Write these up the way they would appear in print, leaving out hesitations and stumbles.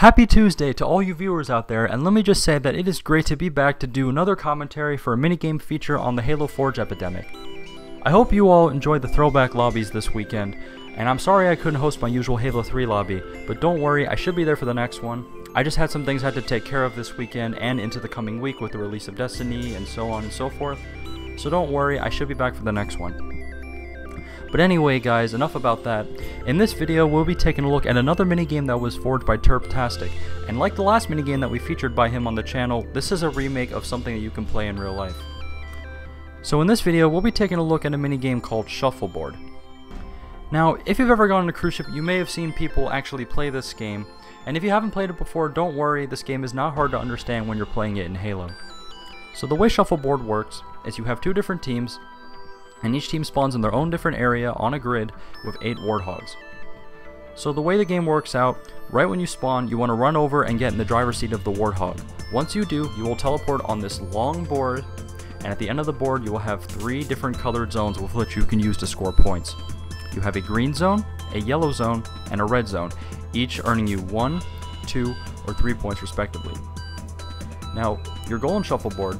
Happy Tuesday to all you viewers out there, and let me just say that it is great to be back to do another commentary for a minigame feature on the Halo Forge epidemic. I hope you all enjoyed the throwback lobbies this weekend, and I'm sorry I couldn't host my usual Halo 3 lobby, but don't worry, I should be there for the next one. I just had some things I had to take care of this weekend and into the coming week with the release of Destiny and so on and so forth, so don't worry, I should be back for the next one. But anyway guys, enough about that. In this video we'll be taking a look at another minigame that was forged by Turbtastic, and like the last minigame that we featured by him on the channel, this is a remake of something that you can play in real life. So in this video we'll be taking a look at a minigame called Shuffleboard. Now if you've ever gone on a cruise ship, you may have seen people actually play this game, and if you haven't played it before, don't worry, this game is not hard to understand when you're playing it in Halo. So the way Shuffleboard works is you have two different teams, and each team spawns in their own different area on a grid with 8 warthogs. So the way the game works out, right when you spawn, you want to run over and get in the driver's seat of the warthog. Once you do, you will teleport on this long board, and at the end of the board you will have 3 different colored zones with which you can use to score points. You have a green zone, a yellow zone, and a red zone, each earning you 1, 2, or 3 points respectively. Now, your goal in Shuffleboard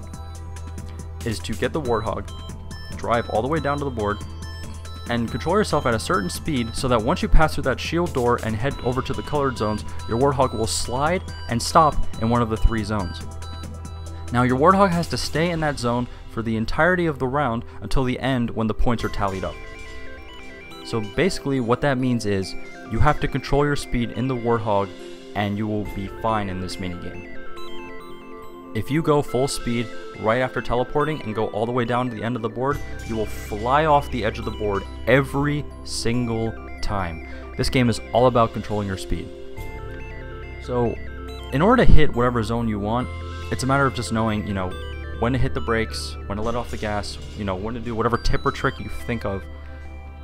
is to get the warthog, drive all the way down to the board, and control yourself at a certain speed so that once you pass through that shield door and head over to the colored zones, your warthog will slide and stop in one of the 3 zones. Now your warthog has to stay in that zone for the entirety of the round until the end when the points are tallied up. So basically what that means is you have to control your speed in the warthog and you will be fine in this minigame. If you go full speed right after teleporting and go all the way down to the end of the board, you will fly off the edge of the board every single time. This game is all about controlling your speed. So in order to hit whatever zone you want, it's a matter of just knowing, when to hit the brakes, when to let off the gas, when to do whatever tip or trick you think of,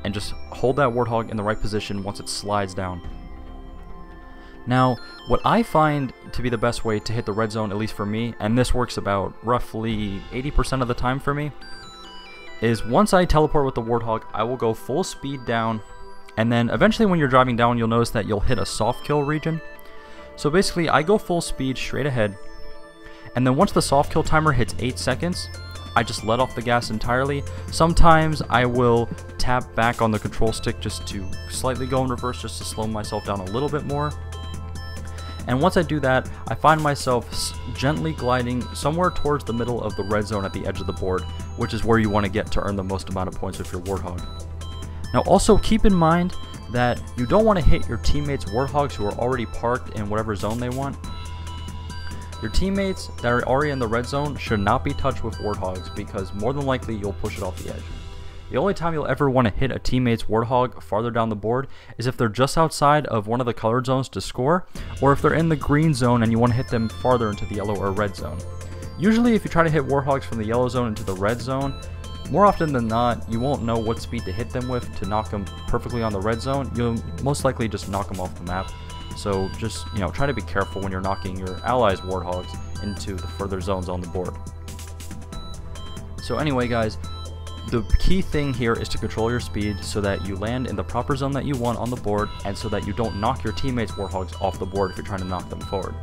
and just hold that warthog in the right position once it slides down. Now, what I find to be the best way to hit the red zone, at least for me, and this works about roughly 80% of the time for me, is once I teleport with the warthog, I will go full speed down, and then eventually when you're driving down, you'll notice that you'll hit a soft kill region. So basically, I go full speed straight ahead, and then once the soft kill timer hits 8 seconds, I just let off the gas entirely. Sometimes I will tap back on the control stick just to slightly go in reverse, just to slow myself down a little bit more. And once I do that, I find myself gently gliding somewhere towards the middle of the red zone at the edge of the board, which is where you want to get to earn the most amount of points with your warthog. Now also keep in mind that you don't want to hit your teammates' warthogs who are already parked in whatever zone they want. Your teammates that are already in the red zone should not be touched with warthogs because more than likely you'll push it off the edge. The only time you'll ever want to hit a teammate's warthog farther down the board is if they're just outside of one of the colored zones to score, or if they're in the green zone and you want to hit them farther into the yellow or red zone. Usually if you try to hit warthogs from the yellow zone into the red zone, more often than not, you won't know what speed to hit them with to knock them perfectly on the red zone. You'll most likely just knock them off the map. So just, try to be careful when you're knocking your allies' warthogs into the further zones on the board. So anyway guys, the key thing here is to control your speed so that you land in the proper zone that you want on the board, and so that you don't knock your teammates' warthogs off the board if you're trying to knock them forward.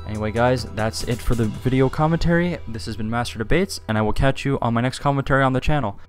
Anyway guys, that's it for the video commentary. This has been Master Debaytes, and I will catch you on my next commentary on the channel.